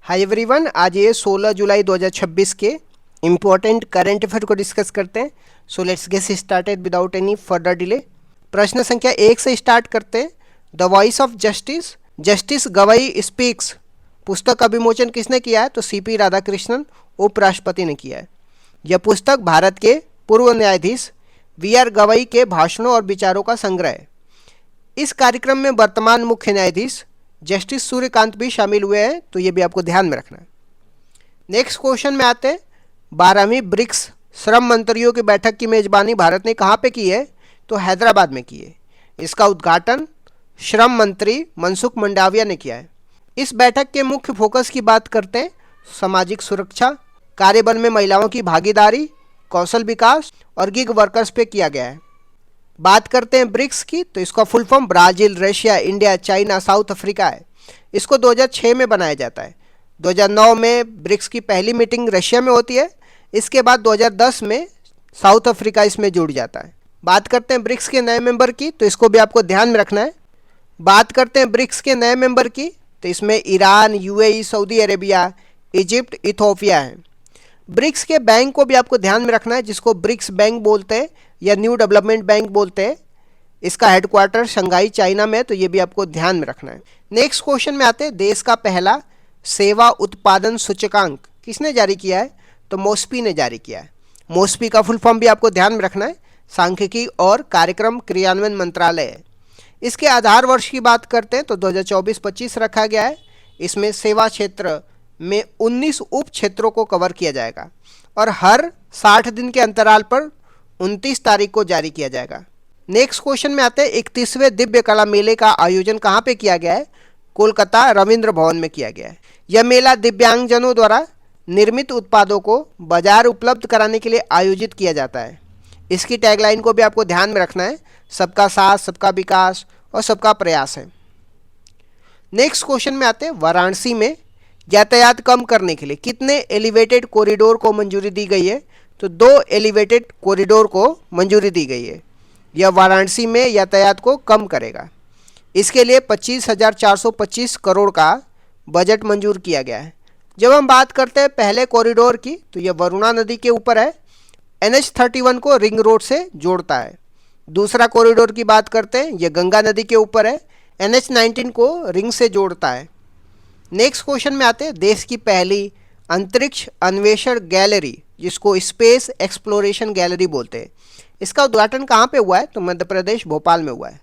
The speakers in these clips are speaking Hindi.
हाय एवरीवन, आज ये 16 जुलाई 2026 के इम्पोर्टेंट करंट अफेयर को डिस्कस करते हैं। So let's get started without any further delay. प्रश्न संख्या 1 से स्टार्ट करते हैं। The voice of justice, justice गवाई स्पीक्स पुस्तक का विमोचन किसने किया है? तो सीपी राधाकृष्णन उपराष्ट्रपति ने किया है। यह पुस्तक भारत के पूर्व न्यायाधीश वीआर गवाई के भाषणों और विचारों का संग्रह है। इस कार्यक्रम में वर्तमान मुख्य न्यायाधीश जस्टिस सूर्यकांत भी शामिल हुए हैं, तो ये भी आपको ध्यान में रखना है। नेक्स्ट क्वेश्चन में आते हैं। 12वीं ब्रिक्स श्रम मंत्रियों की बैठक की मेजबानी भारत ने कहाँ पे की है? तो हैदराबाद में की है। इसका उद्घाटन श्रम मंत्री मनसुख मंडाविया ने किया है। इस बैठक के मुख्य फोकस की बात करते हैं। सामाजिक सुरक्षा, कार्यबल में महिलाओं की भागीदारी, कौशल विकास और गिग वर्कर्स पे किया गया है। बात करते हैं ब्रिक्स की, तो इसका full form Brazil, Russia, India, China, south Africa है। इसको 2006 में बनाया जाता है। 2009 में ब्रिक्स की पहली मीटिंग रशिया में होती है। इसके बाद 2010 में साउथ अफ्रीका इसमें जुड़ जाता है। बात करते हैं ब्रिक्स के नए मेंबर की, तो इसको भी आपको ध्यान में रखना है। बात करते हैं ब्रिक्स के नए मेंबर की, तो इसमें Iran, UAE, Saudi Arabia, Egypt, Ethiopia है। ब्रिक्स के बैंक को भी आपको ध्यान में रखना है, जिसको ब्रिक्स बैंक बोलते हैं या न्यू डेवलपमेंट बैंक बोलते हैं। इसका हेडक्वार्टर शंघाई, चाइना में, तो ये भी आपको ध्यान में रखना है। नेक्स्ट क्वेश्चन में आते हैं। देश का पहला सेवा उत्पादन सूचकांक किसने जारी किया है? तो मोस्पी ने जारी किया है। मोस्पी का फुल फॉर्म भी आपको ध्यान में रखना है, सांख्यिकी और कार्यक्रम क्रियान्वयन मंत्रालय है। इसके आधार वर्ष की बात करते हैं तो 2024-25 रखा गया है। इसमें सेवा क्षेत्र में 19 उप क्षेत्रों को कवर किया जाएगा और हर 60 दिन के अंतराल पर 29 तारीख को जारी किया जाएगा। नेक्स्ट क्वेश्चन में आते हैं। 31वें दिव्य कला मेले का आयोजन कहाँ पे किया गया है? कोलकाता रविंद्र भवन में किया गया है। यह मेला दिव्यांगजनों द्वारा निर्मित उत्पादों को बाजार उपलब्ध कराने के लिए आयोजित किया जाता है। इसकी टैगलाइन को भी आपको ध्यान में रखना है, सबका साथ, सबका विकास और सबका प्रयास है। नेक्स्ट क्वेश्चन में आते हैं। वाराणसी में यातायात कम करने के लिए कितने एलिवेटेड कॉरिडोर को मंजूरी दी गई है? तो 2 एलिवेटेड कॉरिडोर को मंजूरी दी गई है। यह वाराणसी में यातायात को कम करेगा। इसके लिए 25,425 करोड़ का बजट मंजूर किया गया है। जब हम बात करते हैं पहले कॉरिडोर की, तो यह वरुणा नदी के ऊपर है। NH31 को रिंग रोड से जोड़ता है। दूसरा कॉरिडोर की बात करते हैं, यह गंगा नदी के ऊपर है। NH19 को रिंग से जोड़ता है। नेक्स्ट क्वेश्चन में आते हैं। देश की पहली अंतरिक्ष अन्वेषण गैलरी, जिसको स्पेस एक्सप्लोरेशन गैलरी बोलते हैं, इसका उद्घाटन कहाँ पे हुआ है? तो मध्य प्रदेश, भोपाल में हुआ है।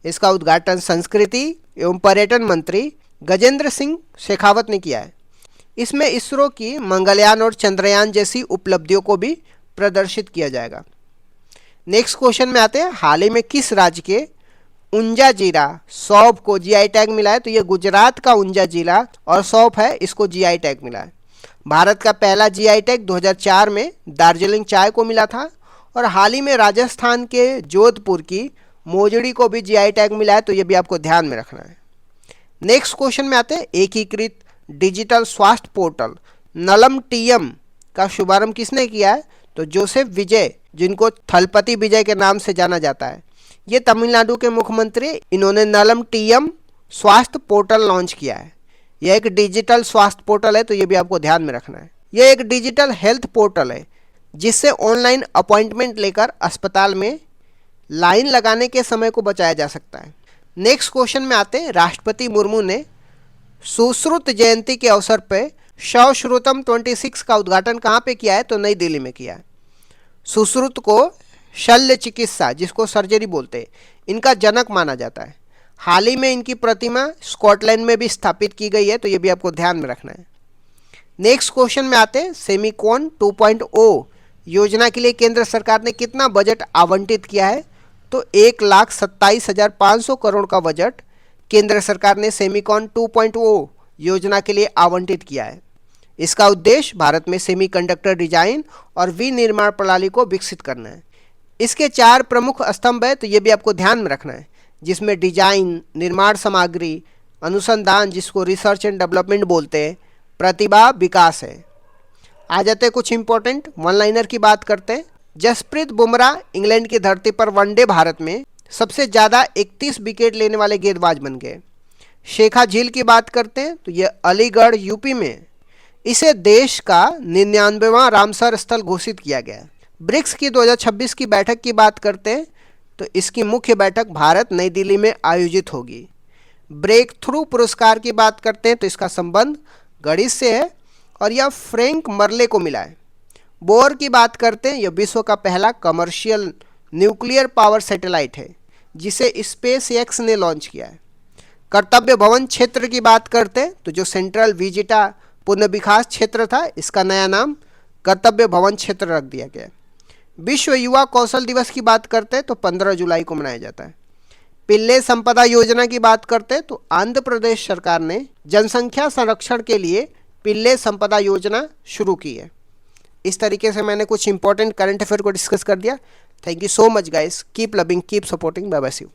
इसका उद्घाटन संस्कृति एवं पर्यटन मंत्री गजेंद्र सिंह शेखावत ने किया है। इसमें इसरो की मंगलयान और चंद्रयान जैसी उपलब्धियों को भी प्रदर्शित किया जाएगा। नेक्स्ट क्वेश्चन में आते हैं। हाल ही में किस राज्य के ऊंजा जीरा सौंफ को जीआई टैग मिला है? तो ये गुजरात का ऊंजा जीरा और सौंफ है, इसको जीआई टैग मिला है। भारत का पहला जीआई टैग 2004 में दार्जिलिंग चाय को मिला था और हाल ही में राजस्थान के जोधपुर की मोजड़ी को भी जीआई टैग मिला है, तो ये भी आपको ध्यान में रखना है। नेक्स्ट क्वेश्चन में आते हैं। एकीकृत डिजिटल स्वास्थ्य पोर्टल नलम टीएम का शुभारंभ किसने किया है? तो जोसेफ विजय, जिनको थलपति विजय के नाम से जाना जाता है, ये तमिलनाडु के मुख्यमंत्री। इन्होंने नलम टीएम स्वास्थ्य पोर्टल लॉन्च किया है। यह एक डिजिटल स्वास्थ्य पोर्टल है, तो ये भी आपको ध्यान में रखना है। यह एक डिजिटल हेल्थ पोर्टल है, जिससे ऑनलाइन अपॉइंटमेंट लेकर अस्पताल में लाइन लगाने के समय को बचाया जा सकता है। नेक्स्ट क्वेश्चन में आते हैं। राष्ट्रपति मुर्मू ने सुश्रुत जयंती के अवसर पर सश्रुतम 26 का उद्घाटन कहाँ पे किया है? तो नई दिल्ली में किया है। सुश्रुत को शल्य चिकित्सा, जिसको सर्जरी बोलते हैं, इनका जनक माना जाता है। हाल ही में इनकी प्रतिमा स्कॉटलैंड में भी स्थापित की गई है, तो ये भी आपको ध्यान में रखना है। नेक्स्ट क्वेश्चन में आते हैं। सेमिकॉन 2.0 योजना के लिए केंद्र सरकार ने कितना बजट आवंटित किया है? तो 1,27,500 करोड़ का बजट केंद्र सरकार ने सेमिकॉन 2.0 योजना के लिए आवंटित किया है। इसका उद्देश्य भारत में सेमीकंडक्टर डिजाइन और विनिर्माण प्रणाली को विकसित करना है। इसके 4 प्रमुख स्तंभ है, तो ये भी आपको ध्यान में रखना है, जिसमें डिजाइन, निर्माण सामग्री, अनुसंधान, जिसको रिसर्च एंड डेवलपमेंट बोलते हैं, प्रतिभा, विकास है। आ जाते हैं कुछ इंपॉर्टेंट वन लाइनर की बात करते हैं। जसप्रीत बुमराह इंग्लैंड की धरती पर वनडे भारत में सबसे ज़्यादा 31 विकेट लेने वाले गेंदबाज बन गए। शेखा झील की बात करते हैं तो ये अलीगढ़ यूपी में, इसे देश का 99वां रामसर स्थल घोषित किया गया है। ब्रिक्स की 2026 की बैठक की बात करते हैं तो इसकी मुख्य बैठक भारत नई दिल्ली में आयोजित होगी। ब्रेक थ्रू पुरस्कार की बात करते हैं तो इसका संबंध गणित से है और यह फ्रैंक मर्ले को मिला है। बोर की बात करते हैं, यह विश्व का पहला कमर्शियल न्यूक्लियर पावर सैटेलाइट है जिसे स्पेस एक्स ने लॉन्च किया है। कर्तव्य भवन क्षेत्र की बात करते हैं तो जो सेंट्रल विजिटा पुनर्विकास क्षेत्र था, इसका नया नाम कर्तव्य भवन क्षेत्र रख दिया गया है। विश्व युवा कौशल दिवस की बात करते हैं तो 15 जुलाई को मनाया जाता है। पिल्ले संपदा योजना की बात करते हैं तो आंध्र प्रदेश सरकार ने जनसंख्या संरक्षण के लिए पिल्ले संपदा योजना शुरू की है। इस तरीके से मैंने कुछ इंपॉर्टेंट करंट अफेयर को डिस्कस कर दिया। Thank you so much guys, keep loving, keep supporting, bye bye, see you.